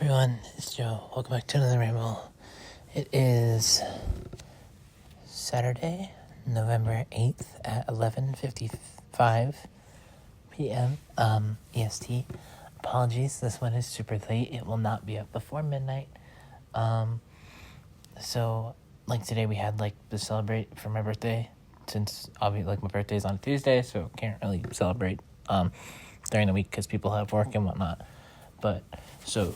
everyone, it's Joe. Welcome back to another ramble. It is Saturday, November 8th at 11:55 p.m. EST. Apologies, this one is super late. It will not be up before midnight. So today we had to celebrate for my birthday, since obviously my birthday is on Tuesday, so can't really celebrate during the week because people have work and whatnot. But so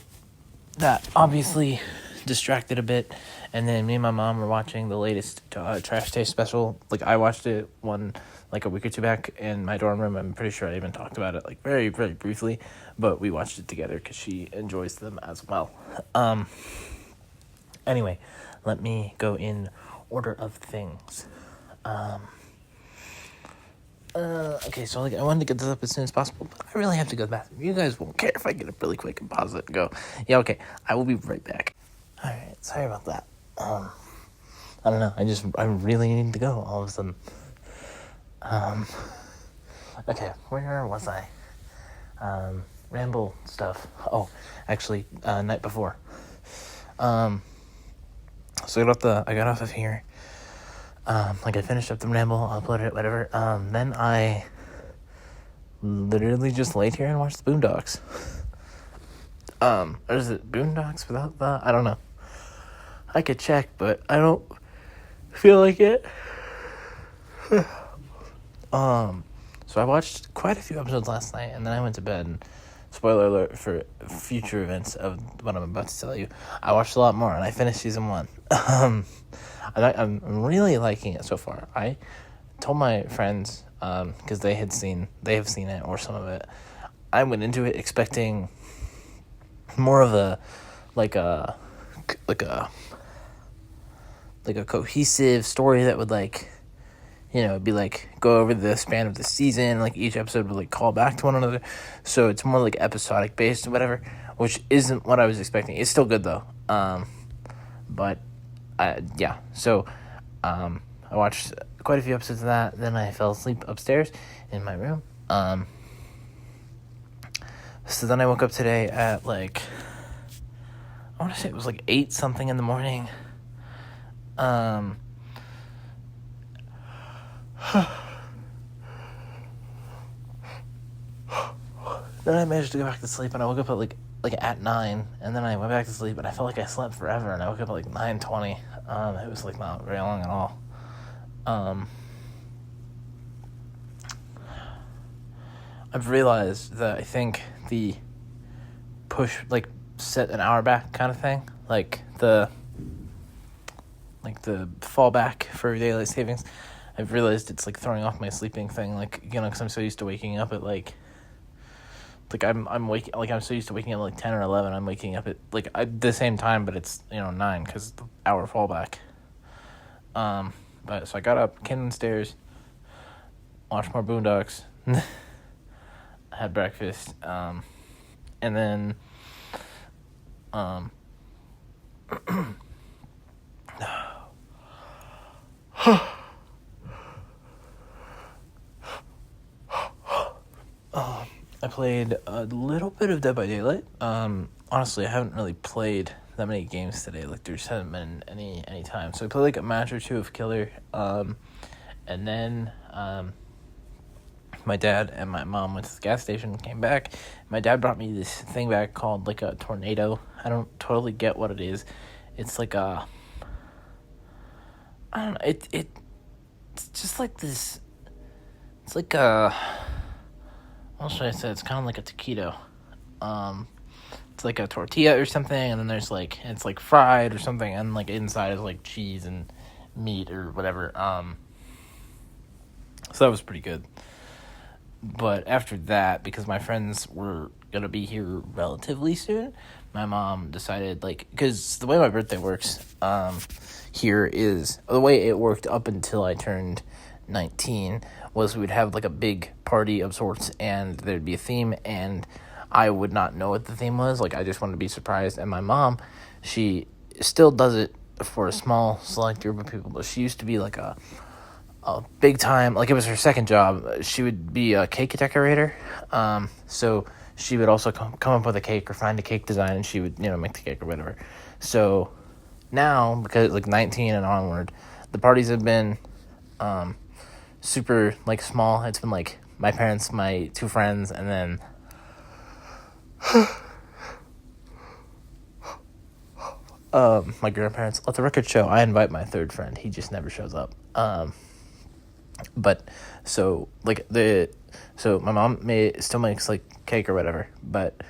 that obviously distracted a bit, and then me and my mom were watching the latest Trash Taste special. I watched it a week or two back in my dorm room. I'm pretty sure I even talked about it very, very briefly, but we watched it together because she enjoys them as well. Anyway, let me go in order of things. Okay, so I wanted to get this up as soon as possible, but I really have to go to the bathroom. You guys won't care if I get up really quick and pause it and go, yeah, okay, I will be right back. Alright, sorry about that. I don't know, I really need to go all of a sudden. Okay, where was I? Ramble stuff. Oh, actually, night before. So I got off of here. I finished up the ramble, uploaded it, whatever. Then I literally just laid here and watched the Boondocks. Or is it Boondocks without the? I don't know. I could check, but I don't feel like it. So I watched quite a few episodes last night, and then I went to bed. And spoiler alert for future events of what I'm about to tell you. I watched a lot more, and I finished season 1. I'm really liking it so far. I told my friends, because they have seen it, or some of it. I went into it expecting more of a cohesive story that would be go over the span of the season. Each episode would call back to one another, so it's more episodic based or whatever, which isn't what I was expecting. It's still good though. But yeah. So I watched quite a few episodes of that. Then I fell asleep upstairs in my room. So then I woke up today at I want to say it was 8 something in the morning. Then I managed to go back to sleep, and I woke up at 9, and then I went back to sleep, and I felt like I slept forever, and I woke up at 9:20. It was not very long at all. I've realized that I think the push set an hour back kind of thing, the fallback for daylight savings, I've realized it's throwing off my sleeping thing, because I'm so used to waking up at I'm so used to waking up at 10 or 11. I'm waking up at the same time, but it's 9 because the hour fallback. But so I got up, came downstairs, watched more Boondocks, had breakfast, and then I played a little bit of Dead by Daylight. Honestly, I haven't really played that many games today. There just hasn't been any time. So I played a match or two of Killer. And then my dad and my mom went to the gas station and came back. My dad brought me this thing back called a tornado. I don't totally get what it is. It's I don't know. It's just this. It's what should I say? It's kind of like a taquito. It's a tortilla or something, and then there's it's fried or something, and inside is cheese and meat or whatever. So that was pretty good. But after that, because my friends were gonna be here relatively soon, my mom decided because the way my birthday works here is the way it worked up until I turned 19 was we'd have a big party of sorts, and there'd be a theme, and I would not know what the theme was. I just wanted to be surprised. And my mom, she still does it for a small select group of people, but she used to be a big time, it was her second job. She would be a cake decorator. So she would also come up with a cake or find a cake design, and she would, make the cake or whatever. So now, because like 19 and onward, the parties have been super like small. It's been like my parents, my two friends, and then my grandparents. Let the record show, I invite my third friend. He just never shows up. But so my mom still makes like cake or whatever, but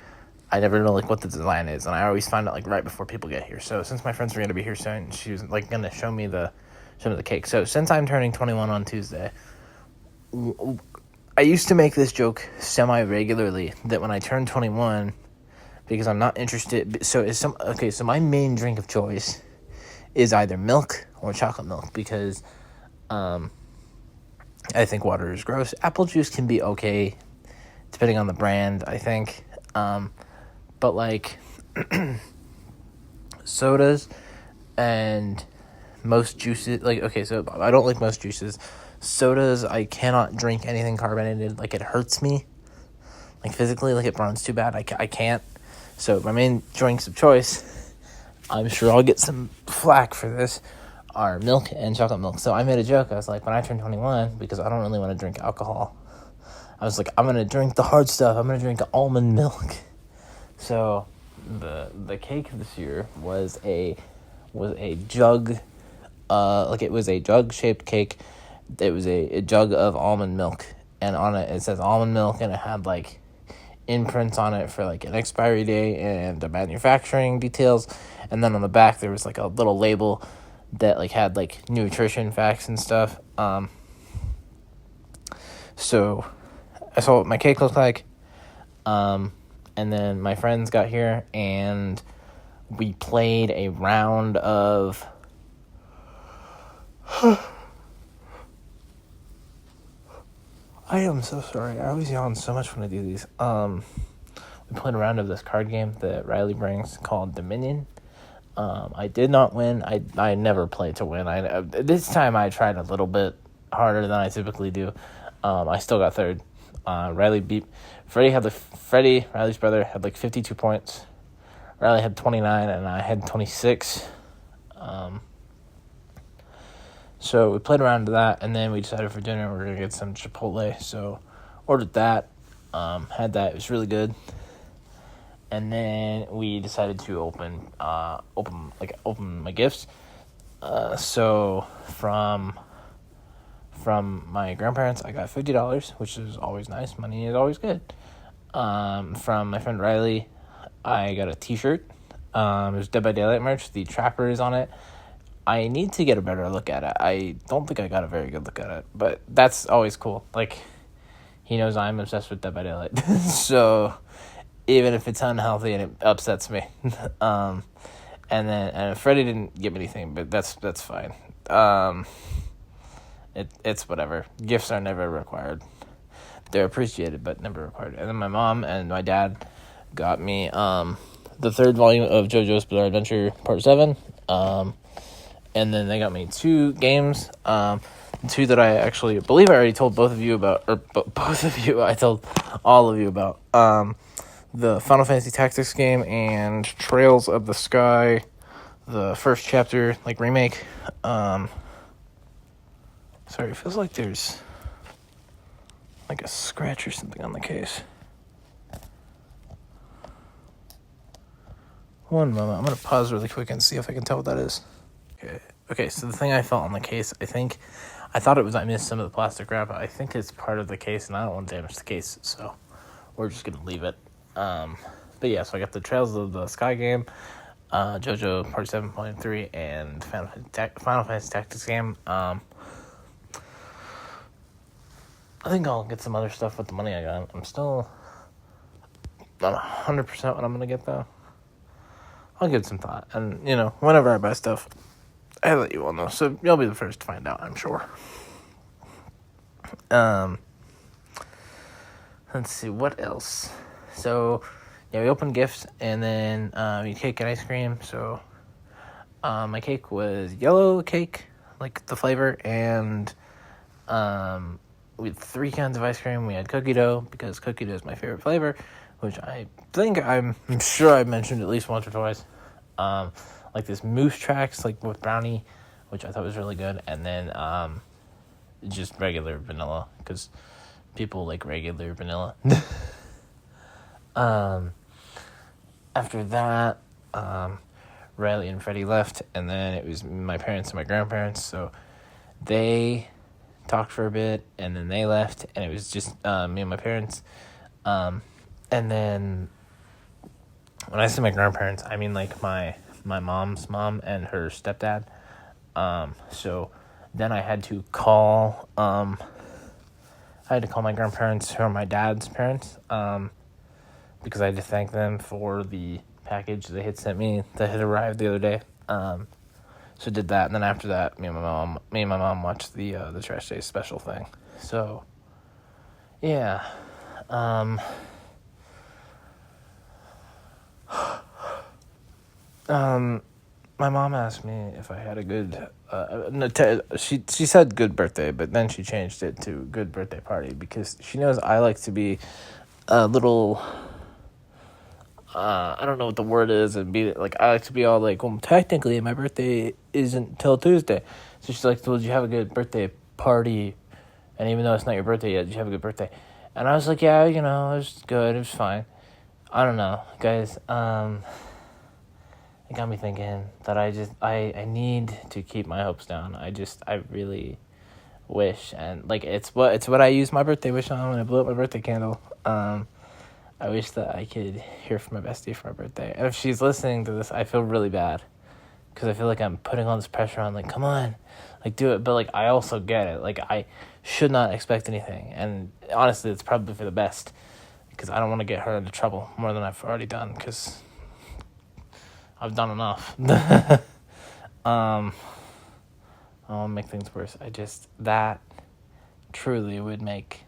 I never know like what the design is, and I always find out like right before people get here. So since my friends were gonna be here soon, she was like gonna show me the cake. So since I'm turning 21 on Tuesday, I used to make this joke semi-regularly that when I turn 21, because I'm not interested. So my main drink of choice is either milk or chocolate milk, because I think water is gross. Apple juice can be okay, depending on the brand, I think. But like sodas and most juices, so I don't like most juices. Sodas, I cannot drink anything carbonated. Like, it hurts me, like physically, like it burns too bad. I can't. So my main drinks of choice, I'm sure I'll get some flack for this, are milk and chocolate milk. So I made a joke. I was like, when I turn 21, because I don't really want to drink alcohol, I was like, I'm going to drink the hard stuff. I'm going to drink almond milk. So the cake this year was a jug, it was a jug-shaped cake. It was a jug of almond milk, and on it says almond milk, and it had like imprints on it for like an expiry date and the manufacturing details, and then on the back there was like a little label that like had like nutrition facts and stuff. So I saw what my cake looked like, and then my friends got here and we played a round of I am so sorry. I always yawn so much when I do these. We played a round of this card game that Riley brings called Dominion. I did not win. I never play to win. This time I tried a little bit harder than I typically do. I still got third. Riley beat Freddie, Riley's brother, had like 52 points. Riley had 29 and I had 26. So we played around to that, and then we decided for dinner we're going to get some Chipotle. So ordered that, had that. It was really good. And then we decided to open my gifts. So from my grandparents, I got $50, which is always nice. Money is always good. From my friend Riley, I got a t-shirt. It was Dead by Daylight merch. The trapper is on it. I need to get a better look at it. I don't think I got a very good look at it, but that's always cool. Like, he knows I'm obsessed with Dead by Daylight. So even if it's unhealthy and it upsets me. And Freddie didn't give me anything, but that's fine. It's whatever. Gifts are never required. They're appreciated, but never required. And then my mom and my dad got me the third volume of JoJo's Bizarre Adventure Part 7. And then they got me 2 games. Two that I actually believe I already told both of you about, or both of you, I told all of you about. The Final Fantasy Tactics game and Trails of the Sky, the first chapter, like, remake. Sorry, it feels like there's like a scratch or something on the case. One moment, I'm going to pause really quick and see if I can tell what that is. Okay, so the thing I felt on the case, I thought it was, I missed some of the plastic wrap. I think it's part of the case, and I don't want to damage the case, so we're just going to leave it. But yeah, so I got the Trails of the Sky game, JoJo Part 7.3, and Final Fantasy Tactics game. I think I'll get some other stuff with the money I got. I'm still not 100% what I'm going to get, though. I'll give it some thought. And, whenever I buy stuff, I let you all know. So you'll be the first to find out, I'm sure. Let's see, what else? So, yeah, we opened gifts, and then we had cake and ice cream. So, my cake was yellow cake, like the flavor, and we had 3 kinds of ice cream. We had cookie dough, because cookie dough is my favorite flavor. which I think I'm sure I mentioned at least once or twice. Like this Moose Tracks, like with brownie, which I thought was really good, and then just regular vanilla, because people like regular vanilla. After that, Riley and Freddie left, and then it was my parents and my grandparents, so they talked for a bit, and then they left, and it was just me and my parents. And then when I say my grandparents, I mean like my mom's mom and her stepdad. So then I had to call my grandparents, who are my dad's parents, because I had to thank them for the package they had sent me that had arrived the other day. So did that, and then after that, me and my mom watched the Trash Day special thing. So yeah. My mom asked me if I had a good, she said good birthday, but then she changed it to good birthday party, because she knows I like to be a little, I don't know what the word is, and be like, I like to be all like, well, technically my birthday isn't till Tuesday. So she's like, well, did you have a good birthday party? And even though it's not your birthday yet, did you have a good birthday? And I was like, yeah, it was good, it was fine. I don't know, guys, it got me thinking that I need to keep my hopes down. I really wish, and like it's what I use my birthday wish on when I blew up my birthday candle. I wish that I could hear from my bestie for my birthday. And if she's listening to this, I feel really bad, because I feel like I'm putting all this pressure on, like, come on, like, do it. But like, I also get it. Like, I should not expect anything, and honestly, it's probably for the best, because I don't want to get her into trouble more than I've already done, because I've done enough. I won't make things worse. That truly would make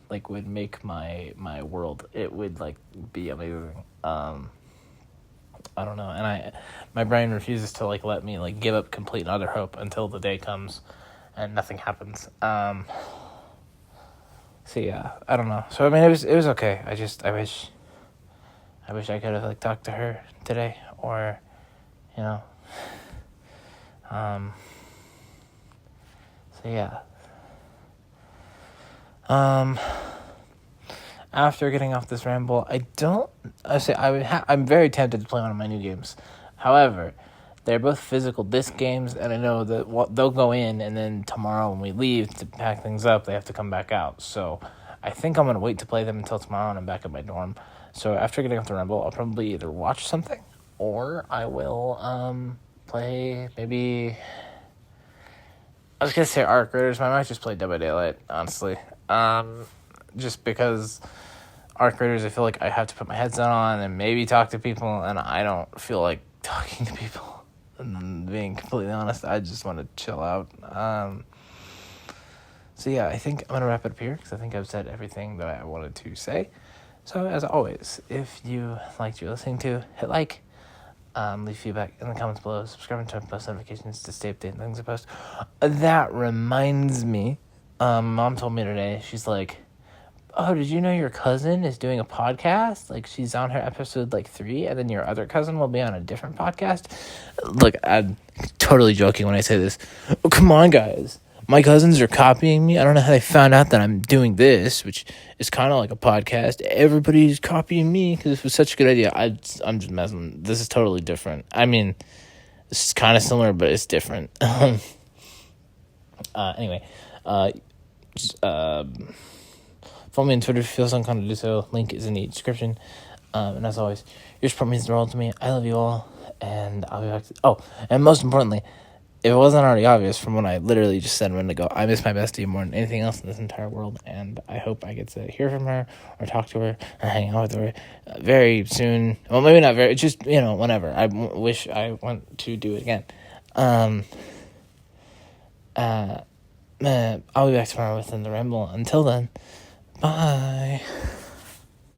my world. It would like be amazing. I don't know, and my brain refuses to like let me like give up complete and utter hope until the day comes and nothing happens. So yeah, I don't know. So I mean, it was okay. I wish I could have like talked to her today, or so yeah. After getting off this ramble, I'm very tempted to play one of my new games. However, they're both physical disc games, and I know that they'll go in, and then tomorrow when we leave to pack things up, they have to come back out. So I think I'm going to wait to play them until tomorrow, and I'm back at my dorm. So after getting off the ramble, I'll probably either watch something, or I will play maybe, I was going to say Arc Raiders, but I might just play Dead by Daylight, honestly. Just because Arc Raiders, I feel like I have to put my headset on and maybe talk to people, and I don't feel like talking to people. And being completely honest, I just want to chill out. So yeah, I think I'm going to wrap it up here, because I think I've said everything that I wanted to say. So as always, if you liked what you're listening to, hit like. Leave feedback in the comments below. Subscribe and turn on post notifications to stay updated on things I post. That reminds me, Mom told me today, she's like, oh, did you know your cousin is doing a podcast? Like, she's on her episode 3, and then your other cousin will be on a different podcast. Look, I'm totally joking when I say this. Oh, come on, guys. My cousins are copying me. I don't know how they found out that I'm doing this, which is kind of like a podcast. Everybody's copying me because this was such a good idea. I'm just messing. This is totally different. I mean, this is kind of similar, but it's different. Anyway, follow me on Twitter if you feel some kind of do so. Link is in the description. And as always, your support means the world to me. I love you all, and I'll be back. And most importantly, if it wasn't already obvious from what I literally just said a minute ago, I miss my bestie more than anything else in this entire world, and I hope I get to hear from her or talk to her or hang out with her very soon. Well, maybe not very, just, whenever. I wish I want to do it again. I'll be back tomorrow within the ramble. Until then, bye.